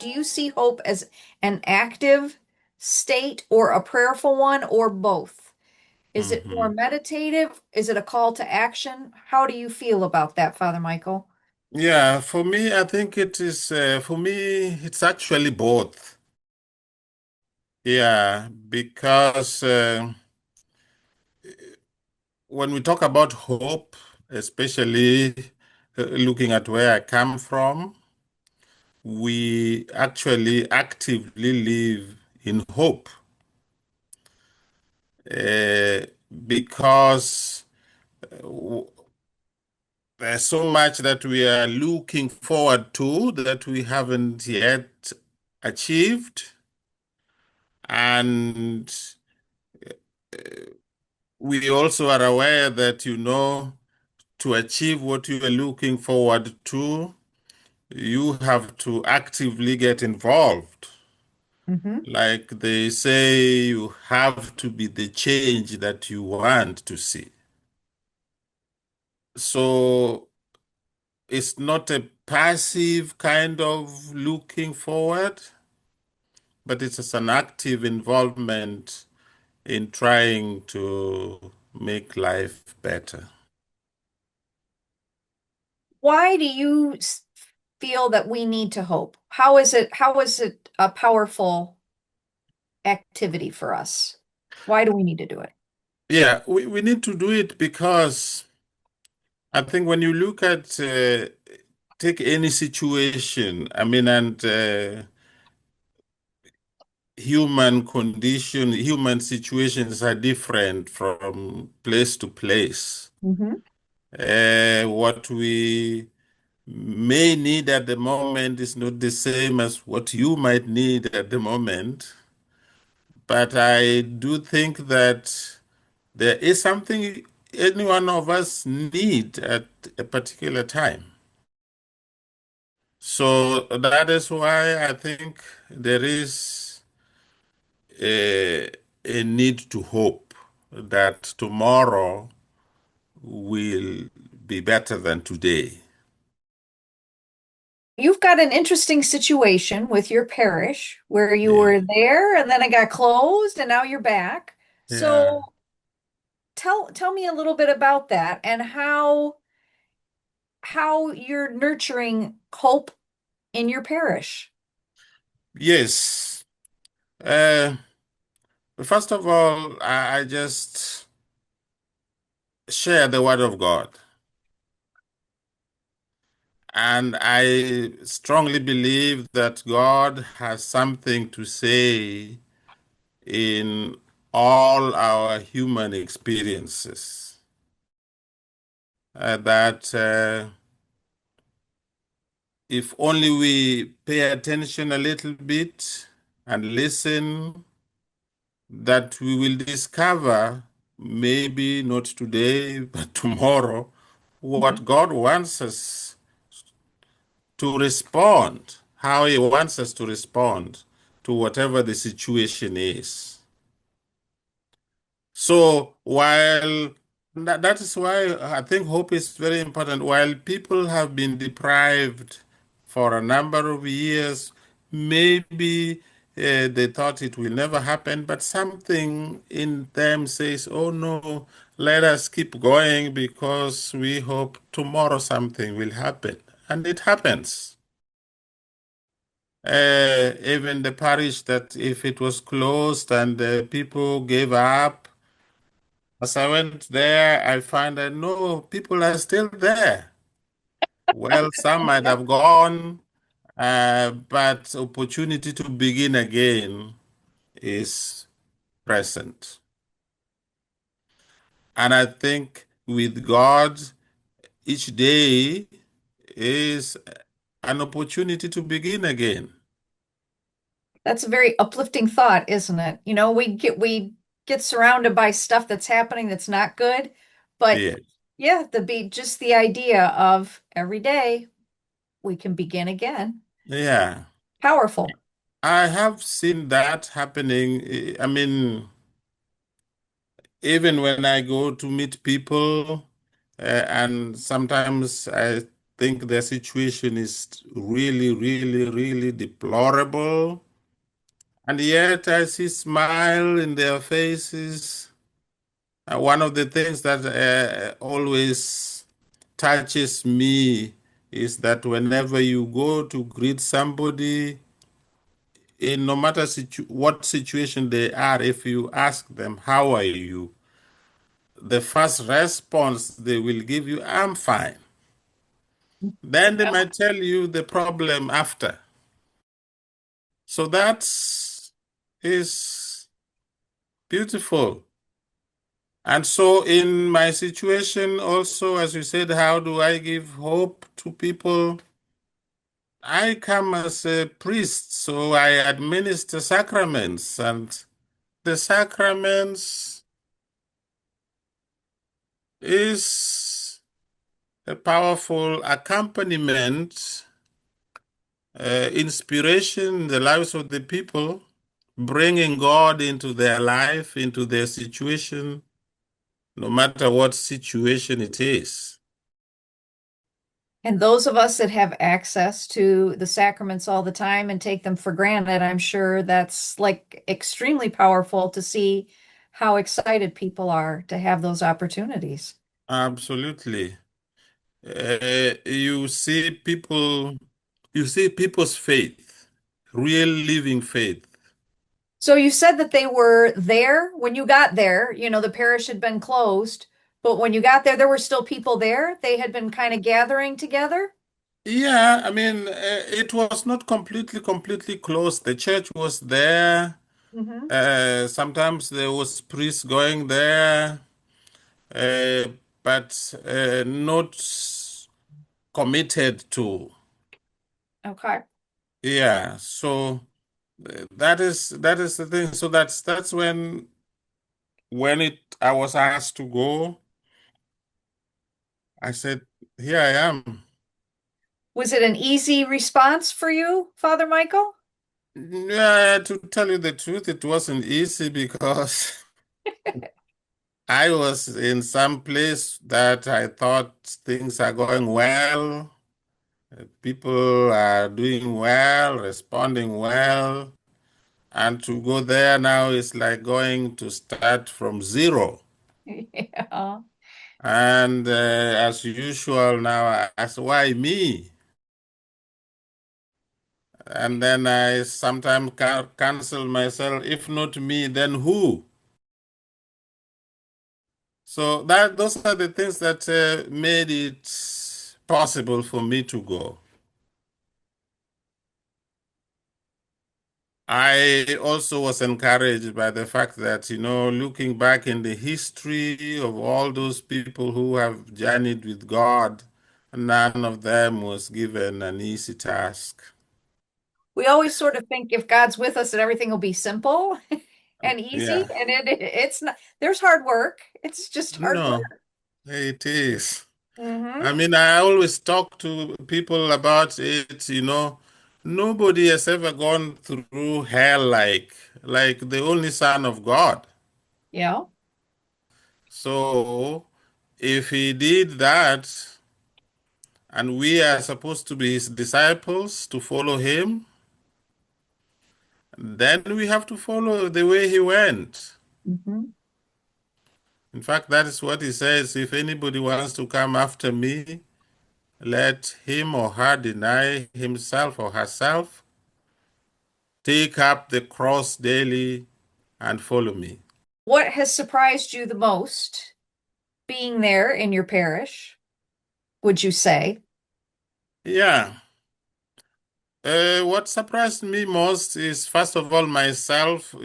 do you see hope as an active state or a prayerful one or both? Is it more Hmm. meditative? Is it a call to action? How do you feel about that, Father Michael? Yeah, for me, I think for me, it's actually both. Yeah, because when we talk about hope, especially looking at where I come from, we actually actively live in hope uh, because w- there's so much that we are looking forward to that we haven't yet achieved. And we also are aware that, to achieve what you are looking forward to, you have to actively get involved. Hmm. Like they say, you have to be the change that you want to see. So it's not a passive kind of looking forward, but it's just an active involvement in trying to make life better. Why do you feel that we need to hope? How is it a powerful activity for us? Why do we need to do it? Yeah, we need to do it because I think when you look at, take any situation, I mean, and human condition, human situations are different from place to place. Hmm. What we may need at the moment is not the same as what you might need at the moment. But I do think that there is something any one of us need at a particular time. So that is why I think there is a, a need to hope that tomorrow will be better than today. You've got an interesting situation with your parish where you Yeah. were there and then it got closed and now you're back. Yeah. So tell me a little bit about that and how you're nurturing hope in your parish. Yes. Uh, First of all, I just share the word of God. And I strongly believe that God has something to say in all our human experiences. That if only we pay attention a little bit and listen, that we will discover, maybe not today, but tomorrow, Mhm. what God wants us to respond, how He wants us to respond to whatever the situation is. So while that is why I think hope is very important. While people have been deprived for a number of years, maybe they thought it will never happen, but something in them says, "Oh no, let us keep going because we hope tomorrow something will happen," and it happens. Even the parish that if it was closed and people gave up, as I went there, I found that no, people are still there. Well, some might have gone, but opportunity to begin again is present. And I think with God, each day is an opportunity to begin again. That's a very uplifting thought, isn't it? We get surrounded by stuff that's happening that's not good, but Yeah. yeah, just the idea of every day we can begin again. Yeah. Powerful. I have seen that happening. I mean, even when I go to meet people, and sometimes I think their situation is really, really, really deplorable. And yet I see smile in their faces. One of the things that always touches me is that whenever you go to greet somebody, in no matter what situation they are, if you ask them, how are you? The first response they will give you, I'm fine. Then they might tell you the problem after. So that is beautiful. And so, in my situation, also, as you said, how do I give hope to people? I come as a priest, so I administer sacraments, and the sacraments is a powerful accompaniment, inspiration in the lives of the people, bringing God into their life, into their situation, no matter what situation it is. And those of us that have access to the sacraments all the time and take them for granted, I'm sure that's like extremely powerful to see how excited people are to have those opportunities. Absolutely. You see people, you see people's faith, real living faith. So you said that they were there when you got there, the parish had been closed, but when you got there, there were still people there. They had been kind of gathering together. Yeah, I mean, it was not completely closed. The church was there. Hmm. Sometimes there was priests going there, uh, but not committed to. Okay. Yeah, so that is the thing. So that's when it I was asked to go, I said, "Here I am." Was it an easy response for you, Father Michael? Yeah, to tell you the truth, it wasn't easy because I was in some place that I thought things are going well, people are doing well, responding well, and to go there now is like going to start from zero. Yeah. And as usual, now I ask, why me? And then I sometimes cancel myself. If not me, then who? So that those are the things that made it possible for me to go. I also was encouraged by the fact that, looking back in the history of all those people who have journeyed with God, none of them was given an easy task. We always sort of think if God's with us that everything will be simple and easy, Yeah, and it's not. There's hard work. It's just hard no, work. it is. Hmm. I mean, I always talk to people about it, nobody has ever gone through hell like the only Son of God. Yeah. So if he did that, and we are supposed to be his disciples to follow him, then we have to follow the way he went. Hmm. In fact, that is what he says. If anybody wants to come after me, let him or her deny himself or herself, take up the cross daily, and follow me. What has surprised you the most being there in your parish, would you say? Yeah. What surprised me most is, first of all, myself.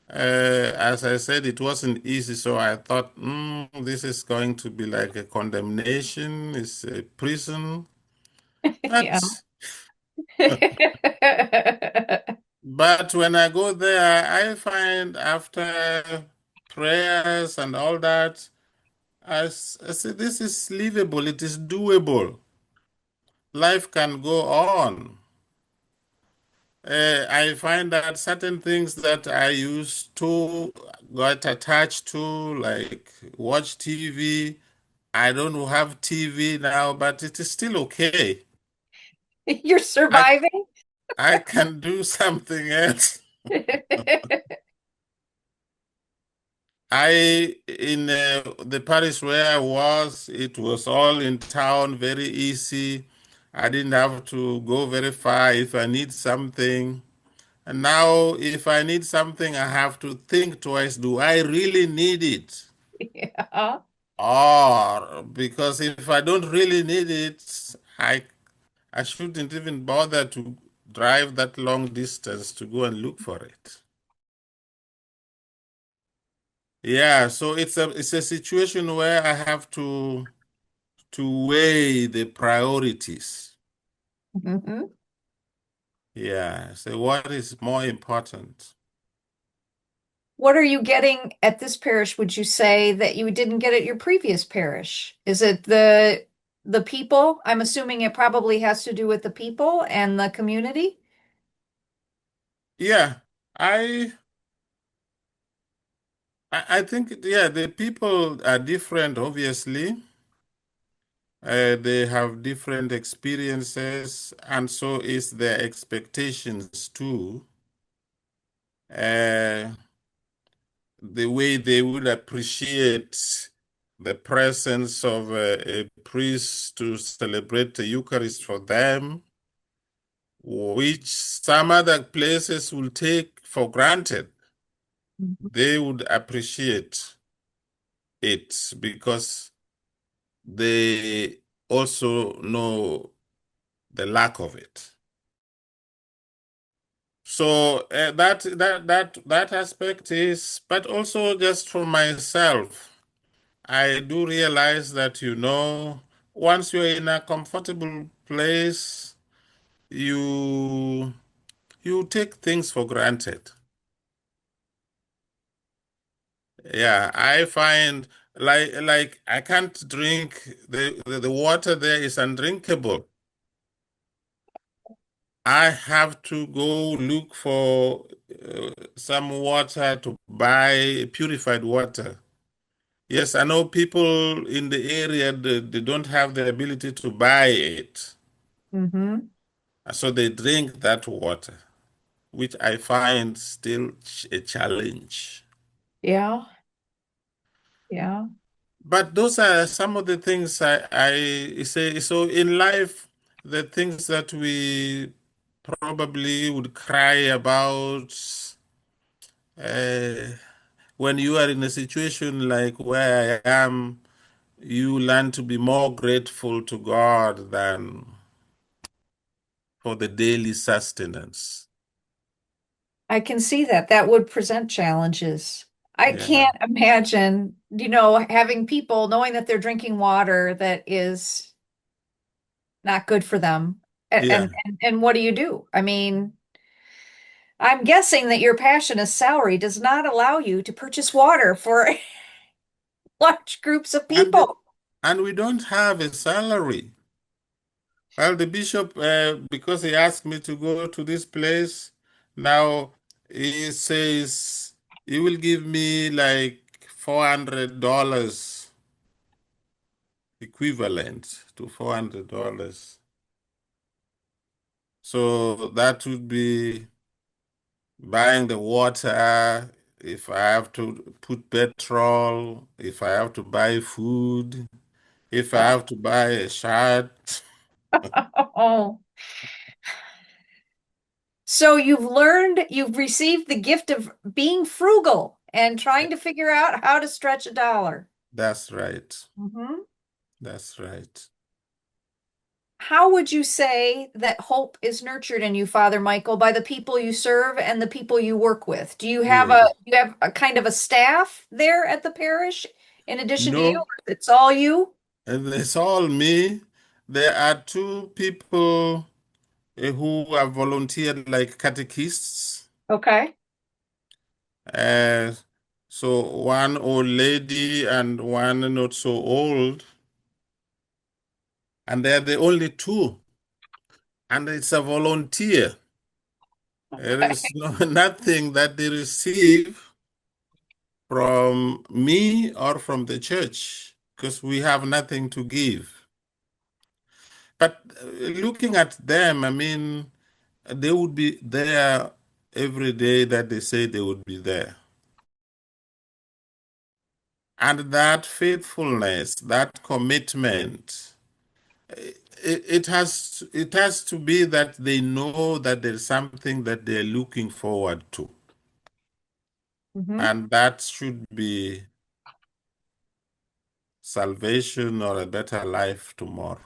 As I said, it wasn't easy, so I thought, this is going to be like a condemnation, it's a prison. Yeah. But but when I go there, I find after prayers and all that, I say this is livable, it is doable. Life can go on. I find that certain things that I used to got attached to, like watch TV, I don't have TV now, but it is still okay. You're I surviving? I can do something else. In the parish where I was, it was all in town, very easy. I didn't have to go very far if I need something. And now, if I need something, I have to think twice. Do I really need it? Yeah. Or because if I don't really need it, I shouldn't even bother to drive that long distance to go and look for it. Yeah, so it's a situation where I have to weigh the priorities. Mhm. Yeah, so what is more important? What are you getting at this parish, would you say, that you didn't get at your previous parish? Is it the people? I'm assuming it probably has to do with the people and the community. Yeah, I I think yeah, the people are different, obviously. They have different experiences, and so is their expectations too. Uh, the way they would appreciate the presence of a priest to celebrate the Eucharist for them, which some other places will take for granted. Mhm. They would appreciate it because they also know the lack of it. So that aspect is, but also just for myself, I do realize that once you're in a comfortable place, you you take things for granted. Yeah, I find like I can't drink the water there is undrinkable. I have to go look for some water to buy purified water. Yes, I know people in the area they don't have the ability to buy it, Mhm. so they drink that water, which I find still a challenge. Yeah. Yeah. But those are some of the things I say. So in life, the things that we probably would cry about uh, when you are in a situation like where I am, you learn to be more grateful to God than for the daily sustenance. I can see that. That would present challenges. I Yeah. can't imagine, having people knowing that they're drinking water that is not good for them. Yeah. And what do you do? I mean, I'm guessing that your passion as salary does not allow you to purchase water for large groups of And people. and we don't have a salary. Well, the bishop, because he asked me to go to this place, now he says he will give me like $400 equivalent to $400. So that would be buying the water, if I have to put petrol, if I have to buy food, if I have to buy a shirt. Oh, so you've received the gift of being frugal and trying to figure out how to stretch a dollar. That's right. Mhm. That's right. How would you say that hope is nurtured in you, Father Michael, by the people you serve and the people you work with? Yeah. Do you have a kind of a staff there at the parish in addition to you? No, Or it's all you? and it's all me. There are two people who are volunteered like catechists. Okay. Uh, so one old lady and one not so old, and they're the only two. And it's a volunteer. There is no, nothing that they receive from me or from the church. because we have nothing to give. But looking at them, I mean, they would be there every day that they say they would be there. And that faithfulness, that commitment, it has to be that they know that there's something that they're looking forward to. Hmm. And that should be salvation or a better life tomorrow.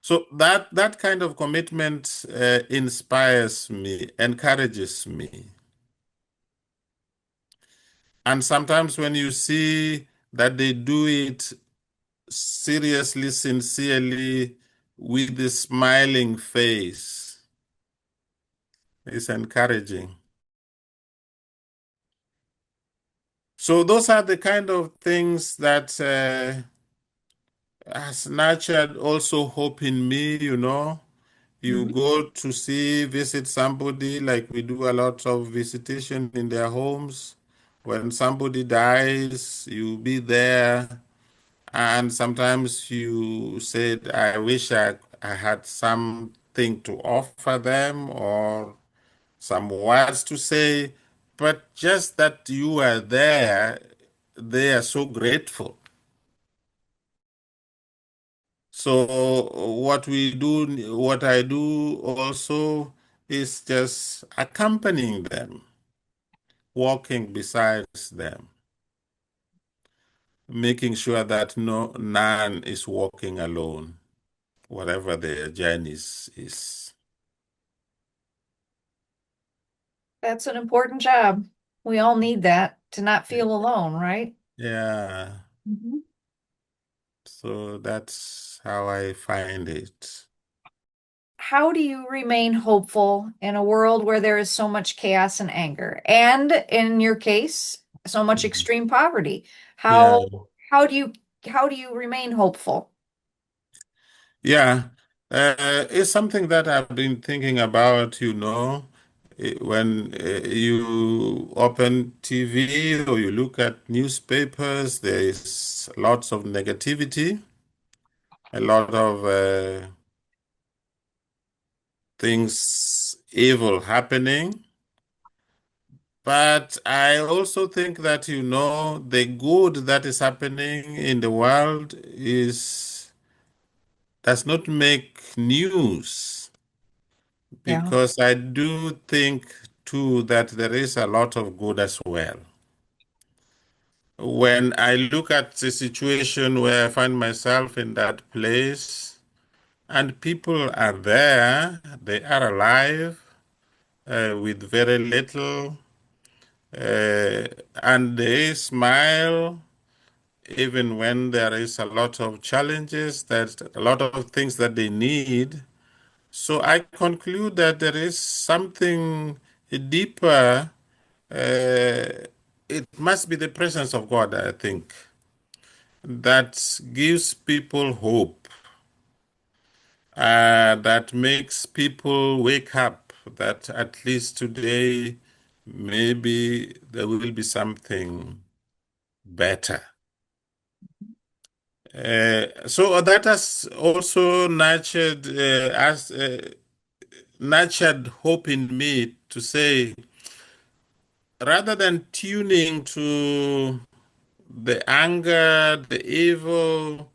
So that kind of commitment inspires me, encourages me. And sometimes when you see that they do it seriously, sincerely, with a smiling face, it's encouraging. So those are the kind of things that has nurtured also hope in me, you know. You Hmm. go to see, visit somebody, like we do a lot of visitation in their homes. When somebody dies, you be there. And sometimes you said, I wish I had something to offer them or some words to say. But just that you are there, they are so grateful. So what I do also is just accompanying them, walking beside them, making sure that none is walking alone, whatever their journeys is. That's an important job. We all need that to not feel alone, right? Yeah, Mhm. so that's how I find it. How do you remain hopeful in a world where there is so much chaos and anger, and in your case, so much Mhm. extreme poverty? Yeah, How do you how do you remain hopeful? yeah. It's something that I've been thinking about, you know. When you open TV or you look at newspapers, there is lots of negativity, a lot of things evil happening. But I also think that, you know, the good that is happening in the world is does not make news Yeah. because I do think too that there is a lot of good as well. When I look at the situation where I find myself in that place and people are there, they are alive with very little, uh, and they smile even when there is a lot of challenges, there's a lot of things that they need. So I conclude that there is something deeper. It must be the presence of God, I think, that gives people hope, that makes people wake up, that at least today maybe there will be something better. So that has also nurtured hope in me to say, rather than tuning to the anger, the evil,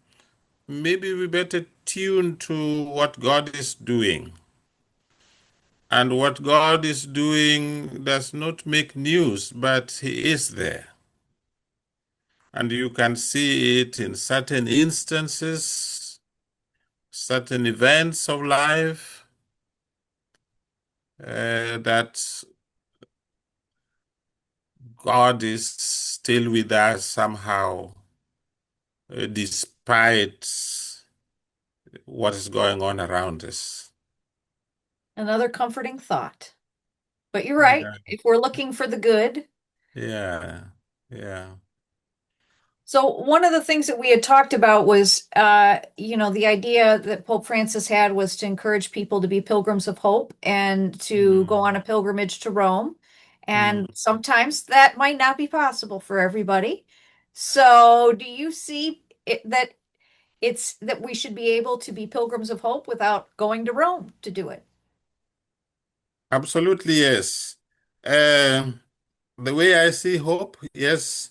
maybe we better tune to what God is doing. And what God is doing does not make news, but He is there. And you can see it in certain instances, certain events of life, that God is still with us somehow, despite what is going on around us. Another comforting thought. But you're right. Yeah, If we're looking for the good. yeah, yeah. So one of the things that we had talked about was, the idea that Pope Francis had was to encourage people to be pilgrims of hope and to go on Mm, a pilgrimage to Rome. mm, And sometimes that might not be possible for everybody. So, do you see that it's that we should be able to be pilgrims of hope without going to Rome to do it? Absolutely, yes. Um, the way I see hope, yes,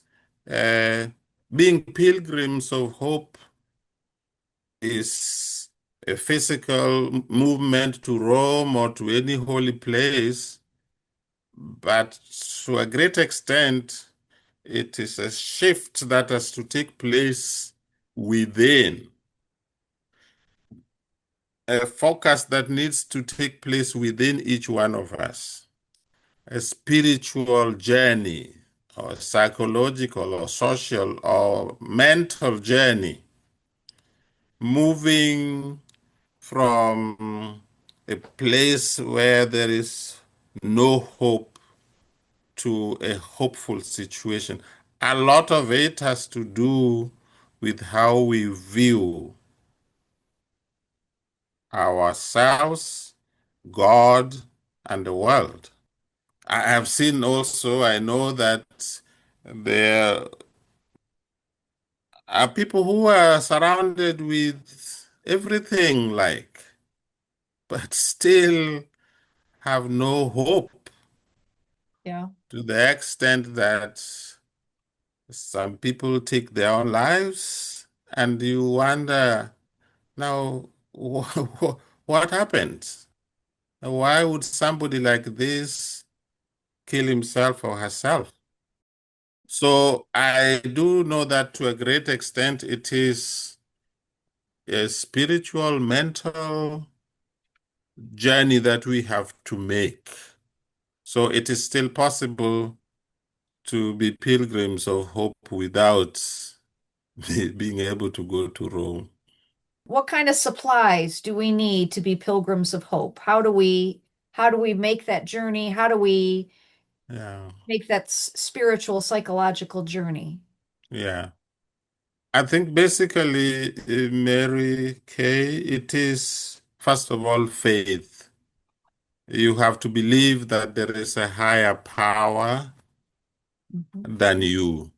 uh, being pilgrims of hope is a physical movement to Rome or to any holy place, but to a great extent, it is a shift that has to take place within, a focus that needs to take place within each one of us, a spiritual journey, or psychological, or social, or mental journey, moving from a place where there is no hope to a hopeful situation. A lot of it has to do with how we view ourselves, God, and the world. I have seen also, I know that there are people who are surrounded with everything like, but still have no hope Yeah. to the extent that some people take their own lives, and you wonder now what happened? Why would somebody like this kill himself or herself? So I do know that to a great extent it is a spiritual, mental journey that we have to make. So it is still possible to be pilgrims of hope without being able to go to Rome. What kind of supplies do we need to be pilgrims of hope? How do we make that journey? How do we Yeah, make that spiritual, psychological journey? yeah. I think basically, Mary Kay, it is first of all faith. You have to believe that there is a higher power Mhm. than you,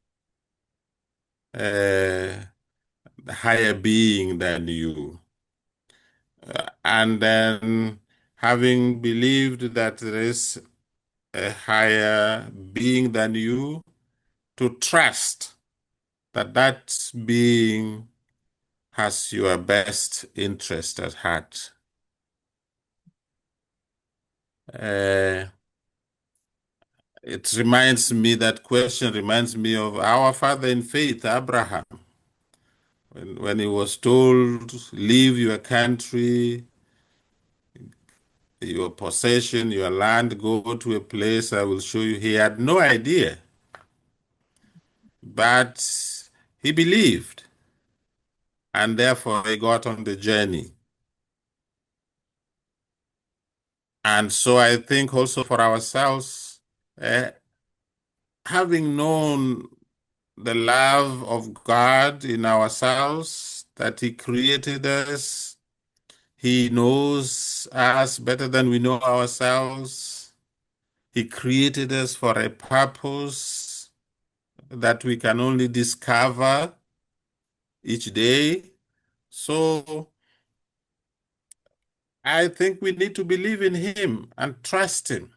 a higher being than you. And then having believed that there is a higher being than you, to trust that that being has your best interest at heart. Uh, it reminds me, that question reminds me of our father in faith, Abraham, when he was told, leave your country, your possession, your land, go to a place I will show you. He had no idea, but he believed, and therefore he got on the journey. And so I think also for ourselves, uh, having known the love of God in ourselves, that He created us, He knows us better than we know ourselves. He created us for a purpose that we can only discover each day. So I think we need to believe in Him and trust Him.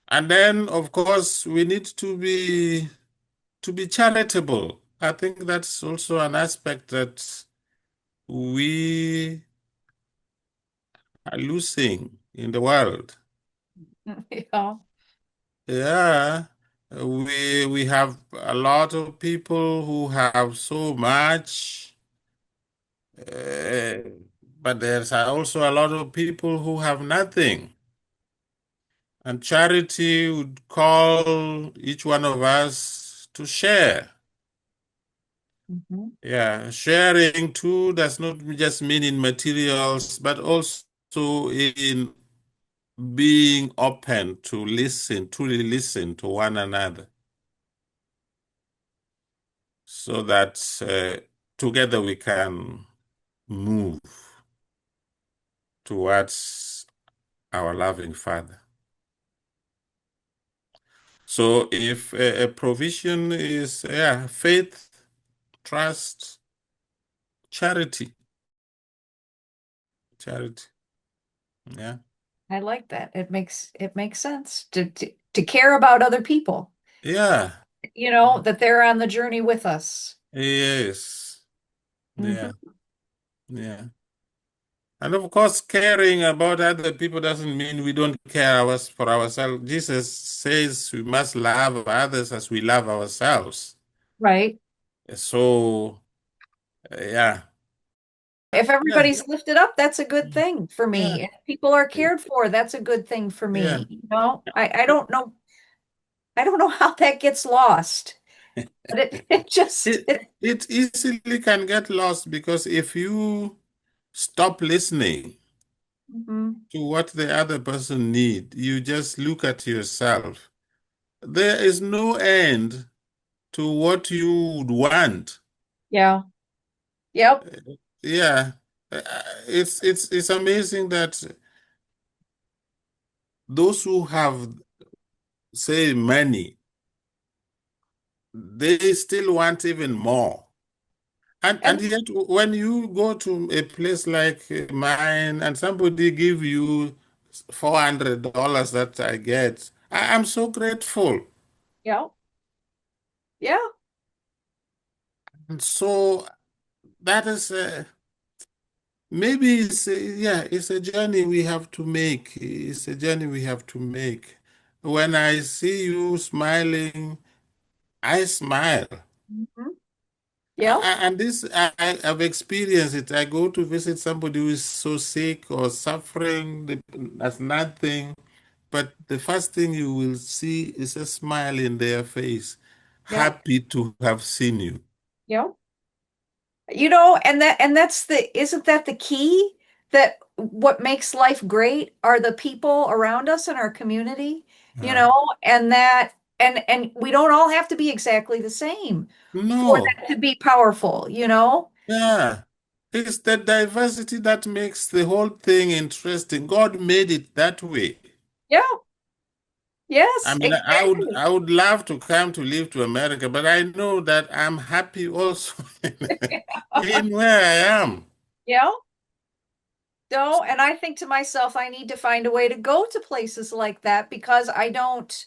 And then, of course, we need to be charitable. I think that's also an aspect that we are losing in the world. Yeah. Yeah, we have a lot of people who have so much, uh, but there's also a lot of people who have nothing. And charity would call each one of us to share. Mhm. Yeah, sharing too does not just mean in materials, but also in being open to listen, truly listen to one another, so that together we can move towards our loving Father. So if a provision is, yeah, faith, trust, charity, charity. Yeah. I like that. It makes sense to care about other people, Yeah. that they're on the journey with us. Yes. Yeah. Hmm. Yeah. And of course, caring about other people doesn't mean we don't care for ourselves. Jesus says we must love others as we love ourselves. Right. So, yeah. If Yeah. everybody's lifted up, that's a good thing for Yeah. me. If people are cared for, that's a good thing for Yeah. me. I don't know how that gets lost, but it just It easily can get lost because if you stop listening Mhm. to what the other person need, you just look at yourself. There is no end to what you would want. Yeah. Yep. Yeah. It's amazing that those who have, say, money, they still want even more. And And yet, when you go to a place like mine and somebody give you $400 that I get, I'm so grateful. yeah. Yeah. And so that is maybe yeah, it's a journey we have to make. It's a journey we have to make. When I see you smiling, I smile. Mhm. Yeah. And this, I've experienced it. I go to visit somebody who is so sick or suffering, that's nothing. But the first thing you will see is a smile in their face, Yeah. happy to have seen you. Yeah. And that's isn't that the key? That what makes life great are the people around us in our community, Uh, and we don't all have to be exactly the same for no, that to be powerful. yeah. It's the diversity that makes the whole thing interesting. God made it that way. Yeah, I yes, mean, exactly. I would love to come to live to America, but I know that I'm happy also in where I am. Yeah. No, and I think to myself, I need to find a way to go to places like that because I don't.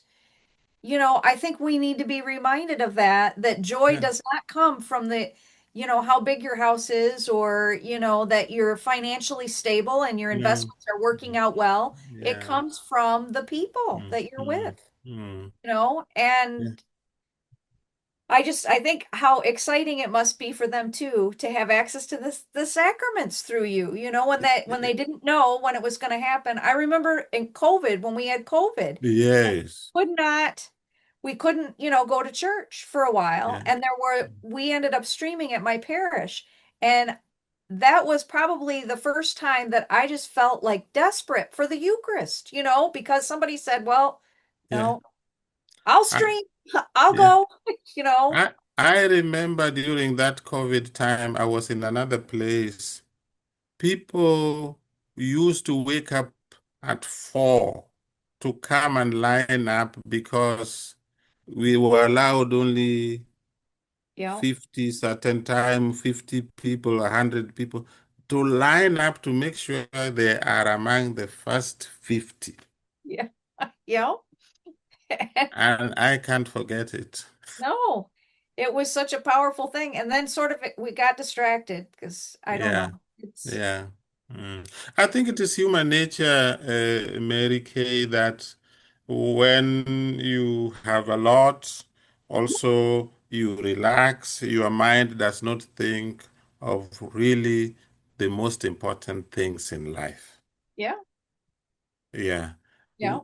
I think we need to be reminded of that joy Yeah, does not come from how big your house is or, that you're financially stable and your yeah, investments are working out well. It yeah. comes from the people Mm, that you're mm, with, mm. Yeah, and I think how exciting it must be for them too to have access to the sacraments through you. When they didn't know when it was going to happen. I remember in COVID when we had COVID, yes. could not we couldn't go to church for a while, Yeah. and we ended up streaming at my parish, and that was probably the first time that I just felt like desperate for the Eucharist, because somebody said, well, Yeah. no, I'll I, stream. I'll yeah. go. you know I remember during that COVID time, I was in another place. People used to wake up at 4 to come and line up because we were allowed only yeah 50 certain time, 50 people, 100 people to line up to make sure they are among the first 50. yeah yeah And I can't forget it. no, it was such a powerful thing, and then sort of we got distracted because I don't know, Yeah, it's yeah. Mm. I think it is human nature, Mary Kay, that when you have a lot, also you relax, your mind does not think of really the most important things in life. yeah Yeah. yeah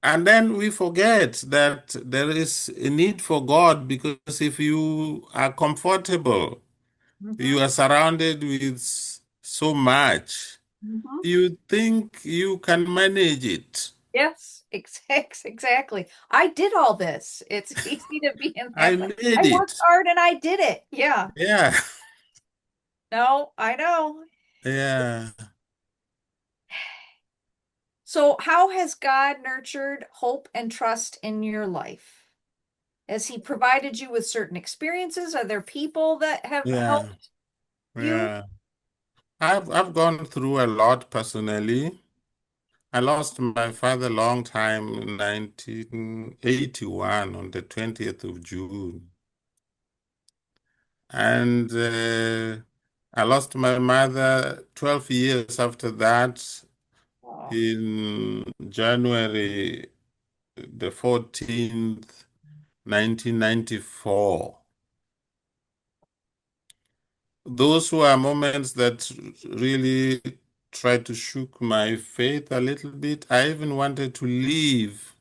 And then we forget that there is a need for God because if you are comfortable, you hmm are surrounded with so much, hmm you think you can manage it. Yes, exactly. I did all this. It's easy to be in I that, but made I worked it. hard and I did it. Yeah. Yeah. No, I know. Yeah. So, how has God nurtured hope and trust in your life? Has He provided you with certain experiences? Are there people that have Yeah, helped you? yeah. I've gone through a lot personally. I lost my father long time in 1981 on the 20th of June. And I lost my mother 12 years after that Oh. in January the 14th, 1994. Those were moments that really tried to shook my faith a little bit. I even wanted to leave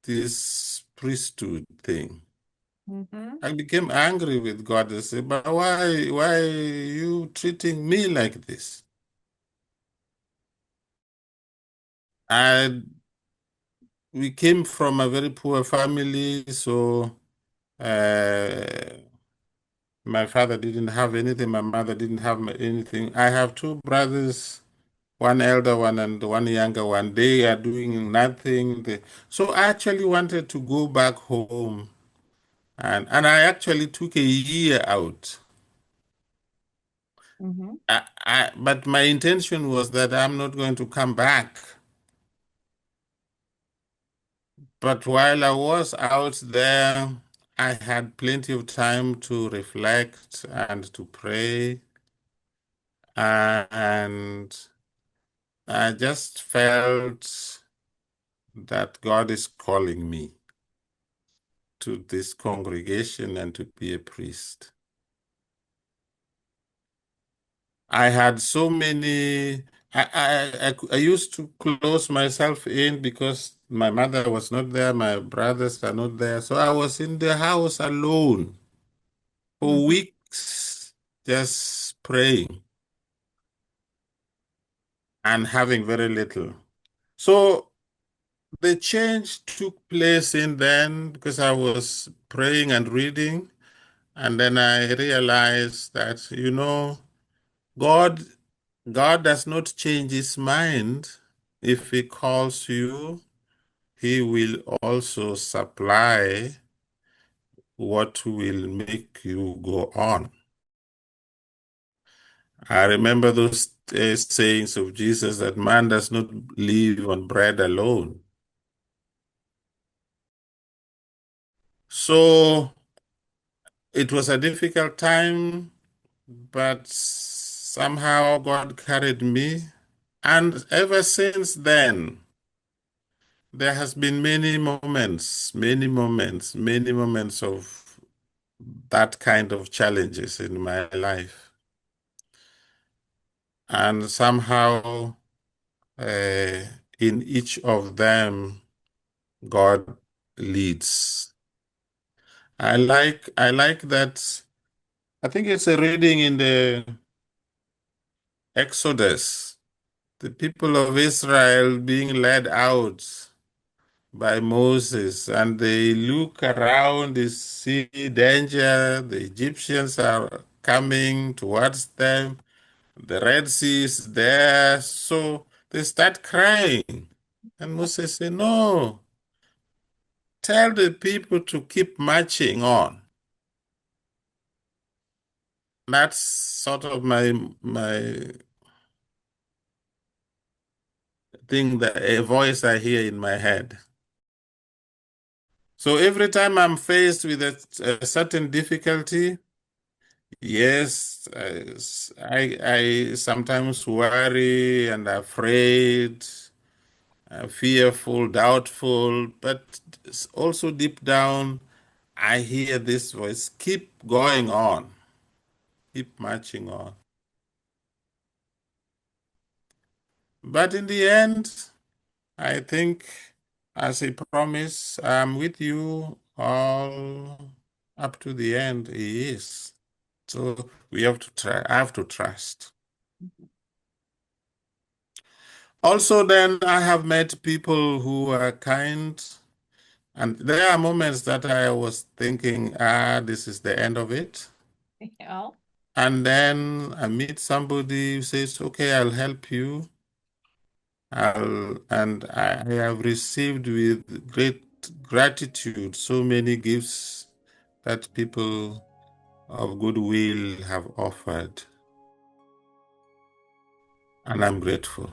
this priesthood thing. Hmm. I became angry with God. I said, but why are you treating me like this? I We came from a very poor family, so uh, my father didn't have anything. My mother didn't have anything. I have two brothers, one elder one and one younger one. They are doing nothing. So I actually wanted to go back home, and I actually took a year out. Hmm. But my intention was that I'm not going to come back. But while I was out there, I had plenty of time to reflect and to pray. And I just felt that God is calling me to this congregation and to be a priest. I had so many, I used to close myself in because my mother was not there, my brothers are not there. So I was in the house alone for Hmm. weeks, just praying and having very little. So the change took place in then because I was praying and reading, and then I realized that, God God does not change his mind. If he calls you, he will also supply what will make you go on. I remember those sayings of Jesus that man does not live on bread alone. So it was a difficult time, but somehow God carried me. And ever since then, there has been many moments of that kind of challenges in my life. And somehow, uh, in each of them, God leads. I like that. I think it's a reading in the Exodus, the people of Israel being led out by Moses, and they look around, they see danger, the Egyptians are coming towards them, the Red Sea is there, so they start crying. And Moses said, no, tell the people to keep marching on. That's sort of my thing, that a voice I hear in my head. So every time I'm faced with a certain difficulty, yes, I sometimes worry and afraid, fearful, doubtful, but also deep down, I hear this voice, keep going on, keep marching on. But in the end, I think, as a promise, I'm with you all up to the end. He is. So we have to try. I have to trust. Also, then I have met people who are kind, and there are moments that I was thinking, this is the end of it. Yeah. And then I meet somebody who says, okay, I'll help you. And I have received with great gratitude so many gifts that people of goodwill have offered, and I'm grateful.